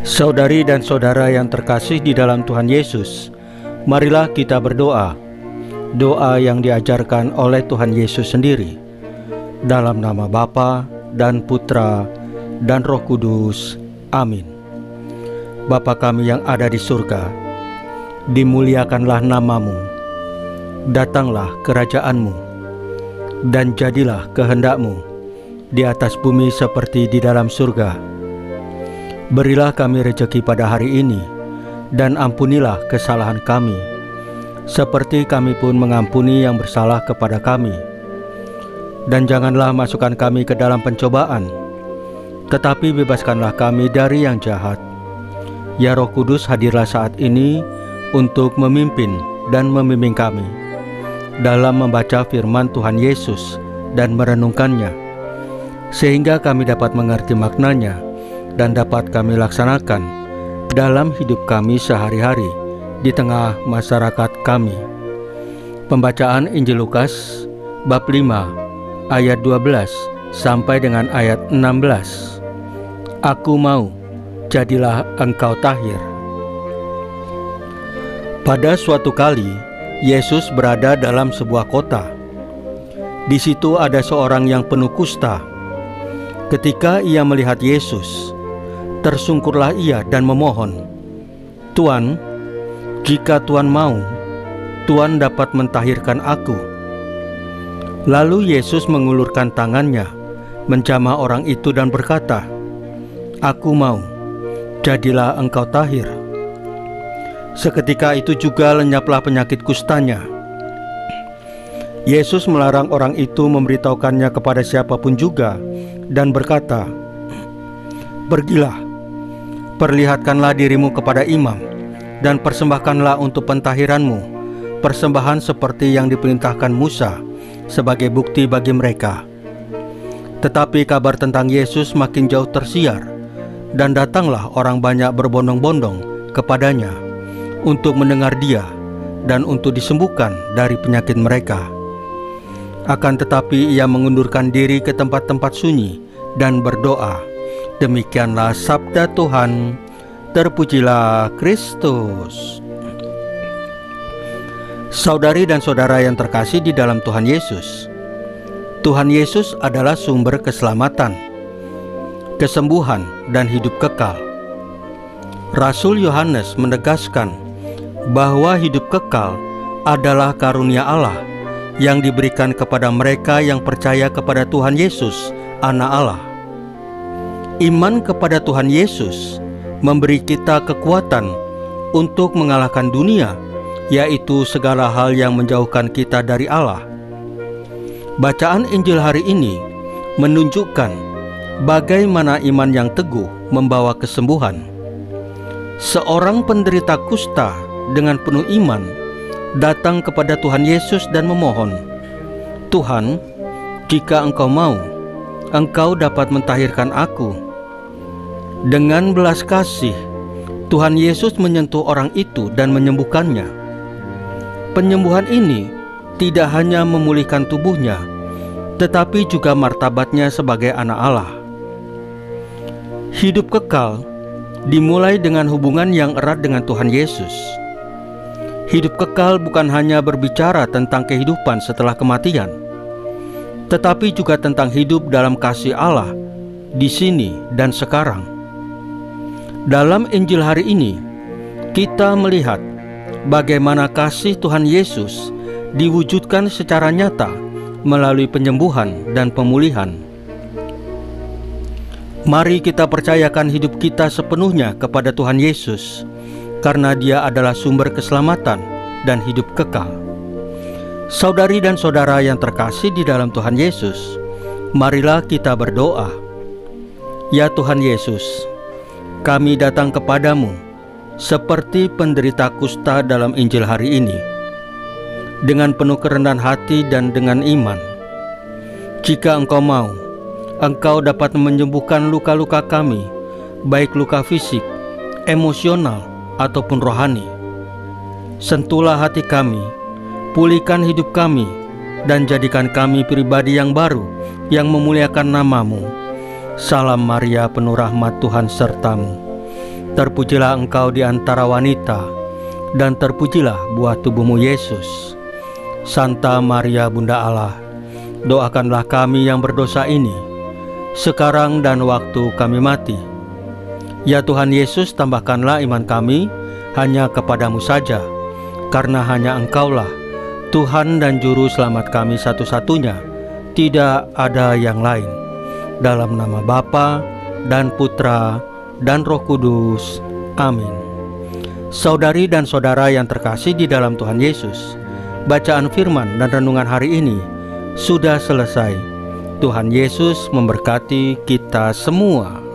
Saudari dan saudara yang terkasih di dalam Tuhan Yesus, marilah kita berdoa. Doa yang diajarkan oleh Tuhan Yesus sendiri. Dalam nama Bapa dan Putra dan Roh Kudus. Amin. Bapa kami yang ada di surga, dimuliakanlah namamu. Datanglah kerajaanmu, dan jadilah kehendakmu di atas bumi seperti di dalam surga. Berilah kami rejeki pada hari ini, dan ampunilah kesalahan kami, seperti kami pun mengampuni yang bersalah kepada kami. Dan janganlah masukkan kami ke dalam pencobaan, tetapi bebaskanlah kami dari yang jahat. Ya Roh Kudus, hadirlah saat ini untuk memimpin dan membimbing kami dalam membaca firman Tuhan Yesus dan merenungkannya, sehingga kami dapat mengerti maknanya dan dapat kami laksanakan dalam hidup kami sehari-hari di tengah masyarakat kami. Pembacaan Injil Lukas bab 5 ayat 12 sampai dengan ayat 16. Aku mau, jadilah engkau tahir. Pada suatu kali, Yesus berada dalam sebuah kota. Di situ ada seorang yang penuh kusta. Ketika ia melihat Yesus, tersungkurlah ia dan memohon, "Tuan, jika Tuan mau, Tuan dapat mentahirkan aku." Lalu Yesus mengulurkan tangannya, menjamah orang itu dan berkata, "Aku mau, jadilah engkau tahir." Seketika itu juga lenyaplah penyakit kustanya. Yesus melarang orang itu memberitahukannya kepada siapapun juga dan berkata, "Pergilah, perlihatkanlah dirimu kepada imam dan persembahkanlah untuk pentahiranmu persembahan seperti yang diperintahkan Musa sebagai bukti bagi mereka." Tetapi kabar tentang Yesus makin jauh tersiar, dan datanglah orang banyak berbondong-bondong kepadanya untuk mendengar dia dan untuk disembuhkan dari penyakit mereka. Akan tetapi ia mengundurkan diri ke tempat-tempat sunyi dan berdoa. Demikianlah sabda Tuhan. Terpujilah Kristus. Saudari dan saudara yang terkasih di dalam Tuhan Yesus, Tuhan Yesus adalah sumber keselamatan, kesembuhan, dan hidup kekal. Rasul Yohanes menegaskan bahwa hidup kekal adalah karunia Allah yang diberikan kepada mereka yang percaya kepada Tuhan Yesus, Anak Allah. Iman kepada Tuhan Yesus memberi kita kekuatan untuk mengalahkan dunia, yaitu segala hal yang menjauhkan kita dari Allah. Bacaan Injil hari ini menunjukkan bagaimana iman yang teguh membawa kesembuhan. Seorang penderita kusta dengan penuh iman datang kepada Tuhan Yesus dan memohon, "Tuhan, jika Engkau mau, Engkau dapat mentahirkan aku." Dengan belas kasih, Tuhan Yesus menyentuh orang itu dan menyembuhkannya. Penyembuhan ini tidak hanya memulihkan tubuhnya, tetapi juga martabatnya sebagai anak Allah. Hidup kekal dimulai dengan hubungan yang erat dengan Tuhan Yesus. Hidup kekal bukan hanya berbicara tentang kehidupan setelah kematian, tetapi juga tentang hidup dalam kasih Allah di sini dan sekarang. Dalam Injil hari ini, kita melihat bagaimana kasih Tuhan Yesus diwujudkan secara nyata melalui penyembuhan dan pemulihan. Mari kita percayakan hidup kita sepenuhnya kepada Tuhan Yesus, karena Dia adalah sumber keselamatan dan hidup kekal. Saudari dan saudara yang terkasih di dalam Tuhan Yesus, marilah kita berdoa. Ya Tuhan Yesus, kami datang kepadamu seperti penderita kusta dalam Injil hari ini, dengan penuh kerendahan hati dan dengan iman. Jika Engkau mau, Engkau dapat menyembuhkan luka-luka kami, baik luka fisik, emosional, ataupun rohani. Sentuhlah hati kami, pulihkan hidup kami, dan jadikan kami pribadi yang baru yang memuliakan nama-Mu. Salam Maria, penuh rahmat, Tuhan sertamu. Terpujilah Engkau di antara wanita, dan terpujilah buah tubuhmu Yesus. Santa Maria Bunda Allah, doakanlah kami yang berdosa ini, sekarang dan waktu kami mati. Ya Tuhan Yesus, tambahkanlah iman kami hanya kepadamu saja, karena hanya Engkaulah Tuhan dan Juru Selamat kami satu-satunya, tidak ada yang lain. Dalam nama Bapa dan Putra dan Roh Kudus. Amin. Saudari dan saudara yang terkasih di dalam Tuhan Yesus, bacaan firman dan renungan hari ini sudah selesai. Tuhan Yesus memberkati kita semua.